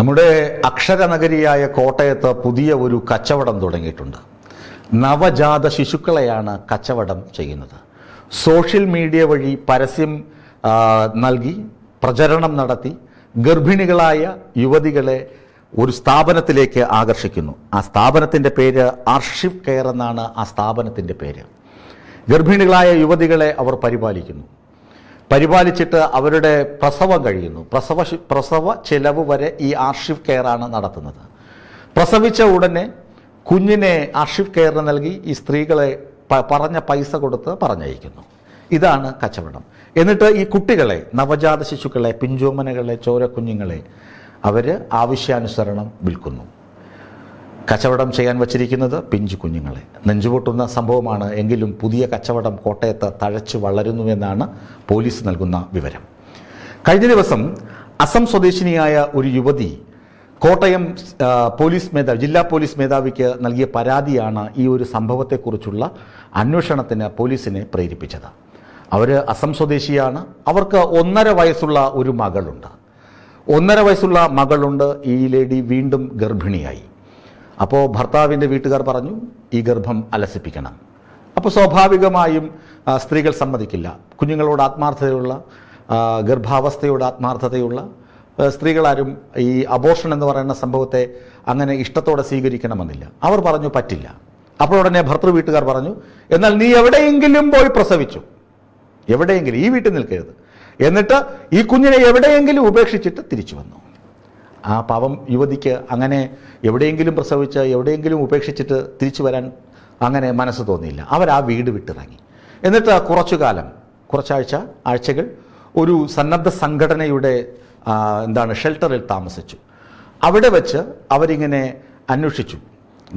നമ്മുടെ അക്ഷരനഗരിയായ കോട്ടയത്ത് പുതിയ ഒരു കച്ചവടം തുടങ്ങിയിട്ടുണ്ട്. നവജാത ശിശുക്കളെയാണ് കച്ചവടം ചെയ്യുന്നത്. സോഷ്യൽ മീഡിയ വഴി പരസ്യം നൽകി പ്രചരണം നടത്തി ഗർഭിണികളായ യുവതികളെ ഒരു സ്ഥാപനത്തിലേക്ക് ആകർഷിക്കുന്നു. ആ സ്ഥാപനത്തിൻ്റെ പേര് ആർഷിവ് കെയർ എന്നാണ് ആ സ്ഥാപനത്തിൻ്റെ പേര്. ഗർഭിണികളായ യുവതികളെ അവർ പരിപാലിച്ചിട്ട് അവരുടെ പ്രസവം കഴിയുന്നു. പ്രസവ ചെലവ് വരെ ഈ ആർഷിവ് കെയറാണ് നടത്തുന്നത്. പ്രസവിച്ച ഉടനെ കുഞ്ഞിനെ ആർഷിവ് കെയറിന് നൽകി ഈ സ്ത്രീകളെ പറഞ്ഞ പൈസ കൊടുത്ത് പറഞ്ഞയക്കുന്നു. ഇതാണ് കച്ചവടം. എന്നിട്ട് ഈ കുട്ടികളെ, നവജാത ശിശുക്കളെ, പിഞ്ചോമനകളെ, ചോരക്കുഞ്ഞുങ്ങളെ അവർ ആവശ്യാനുസരണം വിൽക്കുന്നു. കച്ചവടം ചെയ്യാൻ വച്ചിരിക്കുന്നത് പിഞ്ചു കുഞ്ഞുങ്ങളെ. നെഞ്ചുപൊട്ടുന്ന സംഭവമാണ്. എങ്കിലും പുതിയ കച്ചവടം കോട്ടയത്ത് തഴച്ചു വളരുന്നുവെന്നാണ് പോലീസ് നൽകുന്ന വിവരം. കഴിഞ്ഞ ദിവസം അസം സ്വദേശിനിയായ ഒരു യുവതി കോട്ടയം ജില്ലാ പോലീസ് മേധാവിക്ക് നൽകിയ പരാതിയാണ് ഈ ഒരു സംഭവത്തെക്കുറിച്ചുള്ള അന്വേഷണത്തിന് പോലീസിനെ പ്രേരിപ്പിച്ചത്. അവർ അസം സ്വദേശിയാണ്. അവർക്ക് 1.5 വയസ്സുള്ള ഒരു മകളുണ്ട്. 1.5 വയസ്സുള്ള മകളുണ്ട്. ഈ ലേഡി വീണ്ടും ഗർഭിണിയായി. അപ്പോൾ ഭർത്താവിൻ്റെ വീട്ടുകാർ പറഞ്ഞു ഈ ഗർഭം അലസിപ്പിക്കണം. അപ്പോൾ സ്വാഭാവികമായും സ്ത്രീകൾ സമ്മതിക്കില്ല. കുഞ്ഞുങ്ങളോട് ആത്മാർത്ഥതയുള്ള, ഗർഭാവസ്ഥയോട് ആത്മാർത്ഥതയുള്ള സ്ത്രീകളാരും ഈ അബോർഷൻ എന്ന് പറയുന്ന സംഭവത്തെ അങ്ങനെ ഇഷ്ടത്തോടെ സ്വീകരിക്കണമെന്നില്ല. അവർ പറഞ്ഞു പറ്റില്ല. അപ്പോൾ ഉടനെ ഭർത്തൃ വീട്ടുകാർ പറഞ്ഞു എന്നാൽ നീ എവിടെയെങ്കിലും പോയി പ്രസവിച്ചു, എവിടെയെങ്കിലും, ഈ വീട്ടിൽ നിൽക്കരുത്. എന്നിട്ട് ഈ കുഞ്ഞിനെ എവിടെയെങ്കിലും ഉപേക്ഷിച്ചിട്ട് തിരിച്ചു വന്നു. ആ പാവം യുവതിക്ക് അങ്ങനെ എവിടെയെങ്കിലും പ്രസവിച്ച് എവിടെയെങ്കിലും ഉപേക്ഷിച്ചിട്ട് തിരിച്ചു വരാൻ അങ്ങനെ മനസ്സ് തോന്നിയില്ല. അവർ ആ വീട് വിട്ടിറങ്ങി. എന്നിട്ട് ആഴ്ചകൾ ഒരു സന്നദ്ധ സംഘടനയുടെ ഷെൽട്ടറിൽ താമസിച്ചു. അവിടെ വെച്ച് അവരിങ്ങനെ അന്വേഷിച്ചു.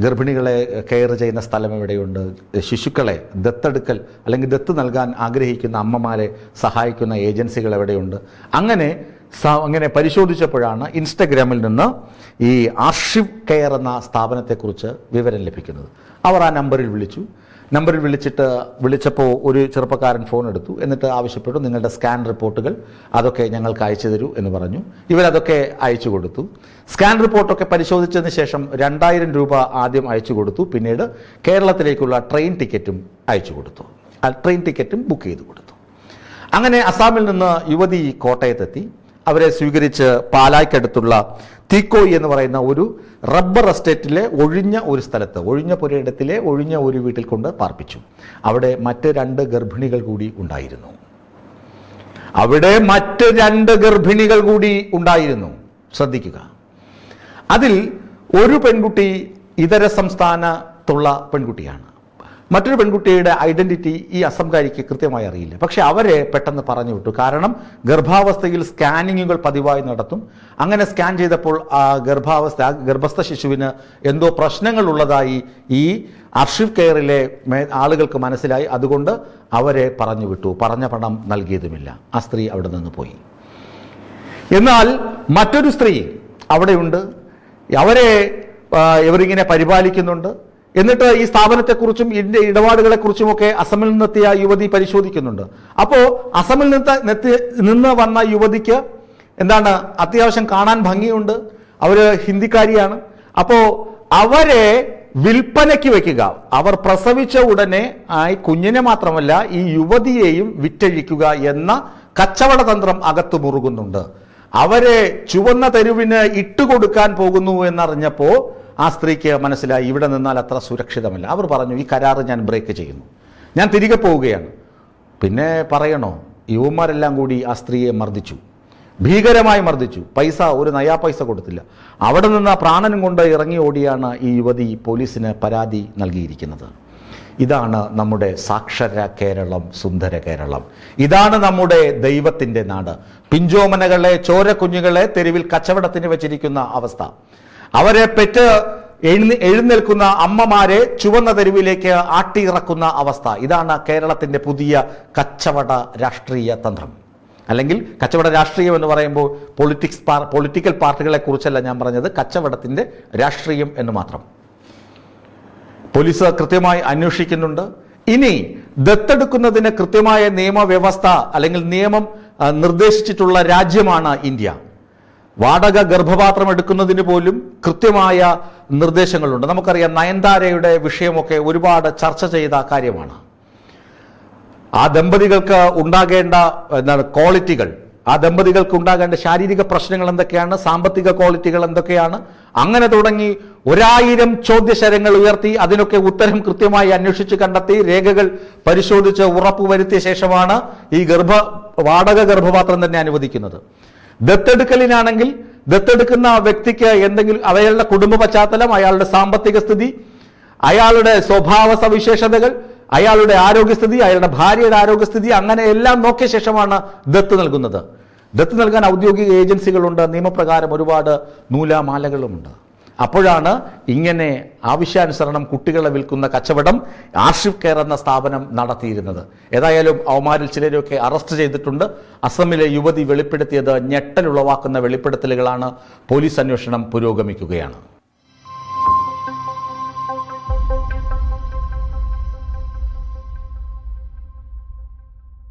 ഗർഭിണികളെ കെയർ ചെയ്യുന്ന സ്ഥലം എവിടെയുണ്ട്, ശിശുക്കളെ ദത്തെടുക്കൽ അല്ലെങ്കിൽ ദത്ത് നൽകാൻ ആഗ്രഹിക്കുന്ന അമ്മമാരെ സഹായിക്കുന്ന ഏജൻസികൾ എവിടെയുണ്ട്. അങ്ങനെ പരിശോധിച്ചപ്പോഴാണ് ഇൻസ്റ്റഗ്രാമിൽ നിന്ന് ഈ ആർഷിവ് കെയർ എന്ന സ്ഥാപനത്തെക്കുറിച്ച് വിവരം ലഭിക്കുന്നത്. അവർ ആ നമ്പറിൽ വിളിച്ചപ്പോൾ ഒരു ചെറുപ്പക്കാരൻ ഫോൺ എടുത്തു. എന്നിട്ട് ആവശ്യപ്പെട്ടു നിങ്ങളുടെ സ്കാൻ റിപ്പോർട്ടുകൾ അതൊക്കെ ഞങ്ങൾക്ക് അയച്ചു തരൂ എന്ന് പറഞ്ഞു. ഇവരതൊക്കെ അയച്ചു കൊടുത്തു. സ്കാൻ റിപ്പോർട്ടൊക്കെ പരിശോധിച്ചതിന് ശേഷം 2000 രൂപ ആദ്യം അയച്ചു കൊടുത്തു. പിന്നീട് കേരളത്തിലേക്കുള്ള ട്രെയിൻ ടിക്കറ്റും അയച്ചു കൊടുത്തു. ആ ട്രെയിൻ ടിക്കറ്റും ബുക്ക് ചെയ്ത് കൊടുത്തു. അങ്ങനെ അസാമിൽ നിന്ന് യുവതി കോട്ടയത്തെത്തി. അവരെ സ്വീകരിച്ച് പാലായ്ക്കടുത്തുള്ള തീക്കോയി എന്ന് പറയുന്ന ഒരു റബ്ബർ എസ്റ്റേറ്റിലെ ഒഴിഞ്ഞ പുരയിടത്തിലെ ഒഴിഞ്ഞ ഒരു വീട്ടിൽ കൊണ്ട് പാർപ്പിച്ചു. അവിടെ മറ്റ് 2 ഗർഭിണികൾ കൂടി ഉണ്ടായിരുന്നു. ശ്രദ്ധിക്കുക. അതിൽ ഒരു പെൺകുട്ടി ഇതര സംസ്ഥാനത്തുള്ള പെൺകുട്ടിയാണ്. മറ്റൊരു പെൺകുട്ടിയുടെ ഐഡന്റിറ്റി ഈ അസംകാരിക്ക് കൃത്യമായി അറിയില്ല. പക്ഷെ അവരെ പെട്ടെന്ന് പറഞ്ഞു വിട്ടു. കാരണം ഗർഭാവസ്ഥയിൽ സ്കാനിങ്ങുകൾ പതിവായി നടത്തും. അങ്ങനെ സ്കാൻ ചെയ്തപ്പോൾ ഗർഭസ്ഥ ശിശുവിന് എന്തോ പ്രശ്നങ്ങൾ ഉള്ളതായി ഈ ആർഷിവ് കെയറിലെ ആളുകൾക്ക് മനസ്സിലായി. അതുകൊണ്ട് അവരെ പറഞ്ഞു വിട്ടു. പറഞ്ഞ പണം നൽകിയതുമില്ല. ആ സ്ത്രീ അവിടെ നിന്ന് പോയി. എന്നാൽ മറ്റൊരു സ്ത്രീ അവിടെയുണ്ട്. അവരെ ഇവരിങ്ങനെ പരിപാലിക്കുന്നുണ്ട്. എന്നിട്ട് ഈ സ്ഥാപനത്തെക്കുറിച്ചും ഇതിൻ്റെ ഇടപാടുകളെക്കുറിച്ചുമൊക്കെ അസമിൽ നിന്നെത്തിയ യുവതി പരിശോധിക്കുന്നുണ്ട്. അപ്പോൾ അസമിൽ നിന്ന് വന്ന യുവതിക്ക് അത്യാവശ്യം കാണാൻ ഭംഗിയുണ്ട്. അവർ ഹിന്ദിക്കാരിയാണ്. അപ്പോൾ അവരെ വിൽപ്പനയ്ക്ക് വയ്ക്കുക, അവർ പ്രസവിച്ച ഉടനെ കുഞ്ഞിനെ മാത്രമല്ല ഈ യുവതിയെയും വിറ്റഴിക്കുക എന്ന കച്ചവട തന്ത്രം അകത്തു മുറുകുന്നുണ്ട്. അവരെ ചുവന്ന തെരുവിന് ഇട്ടുകൊടുക്കാൻ പോകുന്നു എന്നറിഞ്ഞപ്പോൾ ആ സ്ത്രീക്ക് മനസ്സിലായി ഇവിടെ നിന്നാൽ അത്ര സുരക്ഷിതമല്ല. അവർ പറഞ്ഞു ഈ കരാറ് ഞാൻ ബ്രേക്ക് ചെയ്യുന്നു, ഞാൻ തിരികെ പോവുകയാണ്. പിന്നെ പറയണോ, യുവന്മാരെല്ലാം കൂടി ആ സ്ത്രീയെ ഭീകരമായി മർദ്ദിച്ചു. ഒരു നയാ പൈസ കൊടുത്തില്ല. അവിടെ നിന്ന് പ്രാണനും കൊണ്ട് ഇറങ്ങി ഓടിയാണ് ഈ യുവതി പോലീസിന് പരാതി നൽകിയിരിക്കുന്നത്. ഇതാണ് നമ്മുടെ സാക്ഷര കേരളം, സുന്ദര കേരളം. ഇതാണ് നമ്മുടെ ദൈവത്തിൻ്റെ നാട്. പിഞ്ചോമനകളെ, ചോരക്കുഞ്ഞുങ്ങളെ തെരുവിൽ കച്ചവടത്തിന് വെച്ചിരിക്കുന്ന അവസ്ഥ. അവരെ പെറ്റ് എഴുന്നേൽക്കുന്ന അമ്മമാരെ ചുവന്ന തെരുവിലേക്ക് ആട്ടിയിറക്കുന്ന അവസ്ഥ. ഇതാണ് കേരളത്തിൻ്റെ പുതിയ കച്ചവട രാഷ്ട്രീയ തന്ത്രം. അല്ലെങ്കിൽ കച്ചവട രാഷ്ട്രീയം എന്ന് പറയുമ്പോൾ പൊളിറ്റിക്കൽ പാർട്ടികളെ കുറിച്ചല്ല ഞാൻ പറഞ്ഞത്, കച്ചവടത്തിൻ്റെ രാഷ്ട്രീയം എന്ന് മാത്രം. പോലീസ് കൃത്യമായി അന്വേഷിക്കുന്നുണ്ട്. ഇനി ദത്തെടുക്കുന്നതിന് കൃത്യമായ നിയമവ്യവസ്ഥ അല്ലെങ്കിൽ നിയമം നിർദ്ദേശിച്ചിട്ടുള്ള രാജ്യമാണ് ഇന്ത്യ. വാടക ഗർഭപാത്രം എടുക്കുന്നതിന് പോലും കൃത്യമായ നിർദ്ദേശങ്ങളുണ്ട്. നമുക്കറിയാം, നയൻതാരയുടെ വിഷയമൊക്കെ ഒരുപാട് ചർച്ച ചെയ്ത കാര്യമാണ്. ആ ദമ്പതികൾക്ക് ഉണ്ടാകേണ്ട ക്വാളിറ്റികൾ, ആ ദമ്പതികൾക്ക് ഉണ്ടാകേണ്ട ശാരീരിക പ്രശ്നങ്ങൾ എന്തൊക്കെയാണ്, സാമ്പത്തിക ക്വാളിറ്റികൾ എന്തൊക്കെയാണ്, അങ്ങനെ തുടങ്ങി 1000 ചോദ്യശരങ്ങൾ ഉയർത്തി അതിനൊക്കെ ഉത്തരം കൃത്യമായി അന്വേഷിച്ച് കണ്ടെത്തി രേഖകൾ പരിശോധിച്ച് ഉറപ്പുവരുത്തിയ ശേഷമാണ് ഈ വാടക ഗർഭപാത്രം തന്നെ അനുവദിക്കുന്നത്. ദത്തെടുക്കലിനാണെങ്കിൽ ദത്തെടുക്കുന്ന വ്യക്തിക്ക് എന്തെങ്കിലും അയാളുടെ കുടുംബ പശ്ചാത്തലം, അയാളുടെ സാമ്പത്തിക സ്ഥിതി, അയാളുടെ സ്വഭാവ സവിശേഷതകൾ, അയാളുടെ ആരോഗ്യസ്ഥിതി, അയാളുടെ ഭാര്യയുടെ ആരോഗ്യസ്ഥിതി, അങ്ങനെ എല്ലാം നോക്കിയ ശേഷമാണ് ദത്ത് നൽകുന്നത്. ദത്ത് നൽകാൻ ഔദ്യോഗിക ഏജൻസികളുണ്ട്, നിയമപ്രകാരം ഒരുപാട് നൂലാമാലകളുമുണ്ട്. അപ്പോഴാണ് ഇങ്ങനെ ആവശ്യാനുസരണം കുട്ടികളെ വിൽക്കുന്ന കച്ചവടം ആർഷിവ് കെയർ എന്ന സ്ഥാപനം നടത്തിയിരുന്നത്. ഏതായാലും അവന്മാരിൽ ചിലരൊക്കെ അറസ്റ്റ് ചെയ്തിട്ടുണ്ട്. അസമിലെ യുവതി വെളിപ്പെടുത്തിയത് ഞെട്ടലുളവാക്കുന്ന വെളിപ്പെടുത്തലുകളാണ്. പോലീസ് അന്വേഷണം പുരോഗമിക്കുകയാണ്.